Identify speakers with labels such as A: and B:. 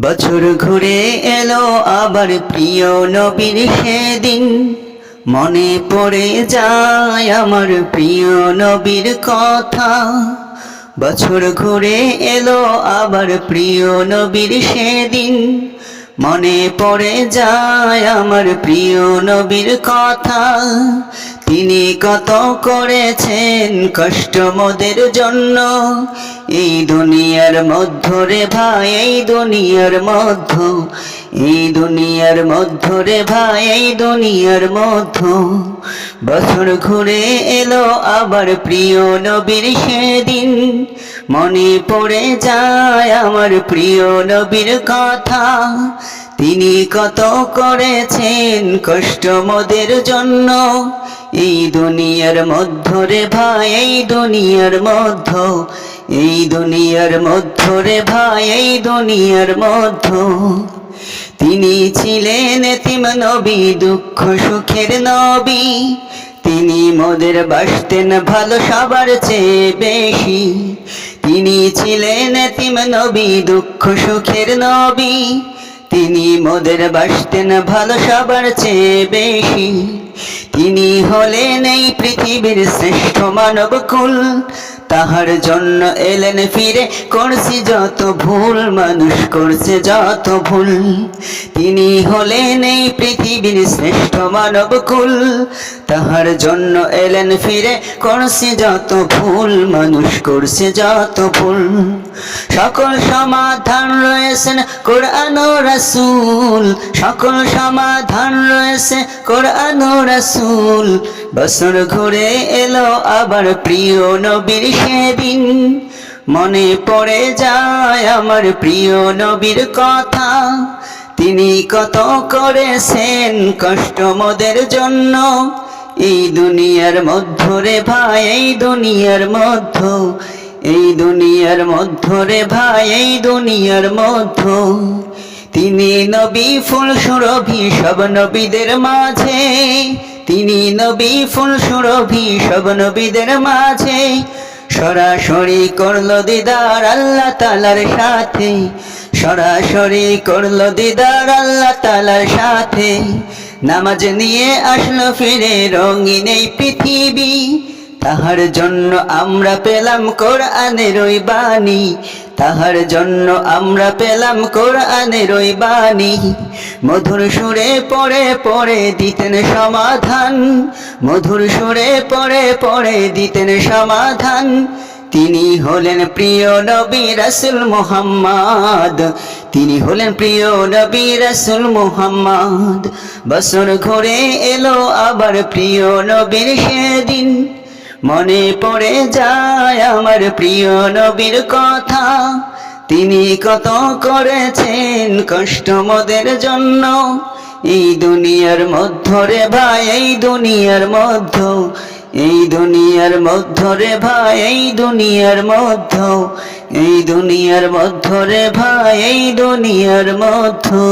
A: বছর ঘুরে এলো আবার প্রিয় নবীর সেদিন, মনে পড়ে যায় আমার প্রিয় নবীর কথা। বছর ঘুরে এলো আবার প্রিয় নবীর সেদিন, মনে পড়ে যায় আমার প্রিয় নবীর কথা। তিনি কত করেছেন কষ্ট মোদের জন্য, এই দুনিয়ার মধ্যে রে ভাই, এই দুনিয়ার মধ্যে, এই দুনিয়ার মধ্যে রে ভাই, এই দুনিয়ার মধ্যে। বছর ঘুরে এলো আবার প্রিয় নবীর সেদিন, মনে পড়ে যায় আমার প্রিয় নবীর কথা। তিনি কত করেছেন কষ্ট মোদের জন্য, এই দুনিয়ার মধ্যে রে ভাই, এই দুনিয়ার মধ্যে, এই দুনিয়ার মধ্যে রে ভাই, এই দুনিয়ার মধ্যে। তিনি ছিলেন এতিম নবী, দুঃখ সুখের নবী। তিনি মোদের বাসতেন ভালো সবার চেয়ে বেশি। তিনি ছিলেন এতিম নবী, দুঃখ সুখের নবী। তিনি মোদের বাসতেন ভালো সবার চেয়ে বেশি। তিনি হলেন এই পৃথিবীর শ্রেষ্ঠ মানব কুল, তাহার জন্য এলেন ফিরে, করছি যত ভুল, মানুষ করছে যত ভুল। তিনি হলেন এই পৃথিবীর শ্রেষ্ঠ মানব কুল, তাহার জন্য এলেন ফিরে, করছি যত ভুল, মানুষ করছে যত ভুল। সকল সমাধান রয়েছেন কোরআন ও রাসূল, সকল সমাধান রয়েছে কোরআন ও রাসূল। বছর ঘুরে এলো আবার প্রিয় নবীর সেদিন, মনে পড়ে যায় আমার প্রিয় নবীর কথা। তিনি কত করেছেন কষ্ট মোদের জন্য, এই দুনিয়ার মধ্যে রে ভাই, এই দুনিয়ার মধ্যে, এই দুনিয়ার মধ্যে রে ভাই, এই দুনিয়ার মধ্যে। তিনি নবী ফুল সুরভি সব নবীদের মাঝে, তিনি নবী ফুল সুরভি সব নবীদের মাঝে। সরাসরি করলো দিদার আল্লাহ তাআলার সাথে, সরাসরি করলো দিদার আল্লাহ তাআলার সাথে। নামাজ নিয়ে আসলো ফিরে রঙিন এই পৃথিবী, তাহার জন্য আমরা পেলাম কোরআনের ওই বাণী, তাহার জন্য আমরা পেলাম কোরআনের ওই বাণী। মধুর সুরে পড়ে পড়ে দিতেন সমাধান, মধুর সুরে পড়ে পড়ে দিতেন সমাধান। তিনি হলেন প্রিয় নবী রাসূল মুহাম্মদ, তিনি হলেন প্রিয় নবী রাসূল মুহাম্মদ। বছর ঘুরে এলো আবার প্রিয় নবীর সেদিন, মনে পড়ে যায় আমার প্রিয় নবীর কথা। তিনি কত করেছেন কষ্ট মোদের জন্য, এই দুনিয়ার মধ্যে রে ভাই, এই দুনিয়ার মধ্যে, এই দুনিয়ার মধ্যে রে ভাই, এই দুনিয়ার মধ্যে, এই দুনিয়ার মধ্যে রে ভাই, এই দুনিয়ার মধ্যে।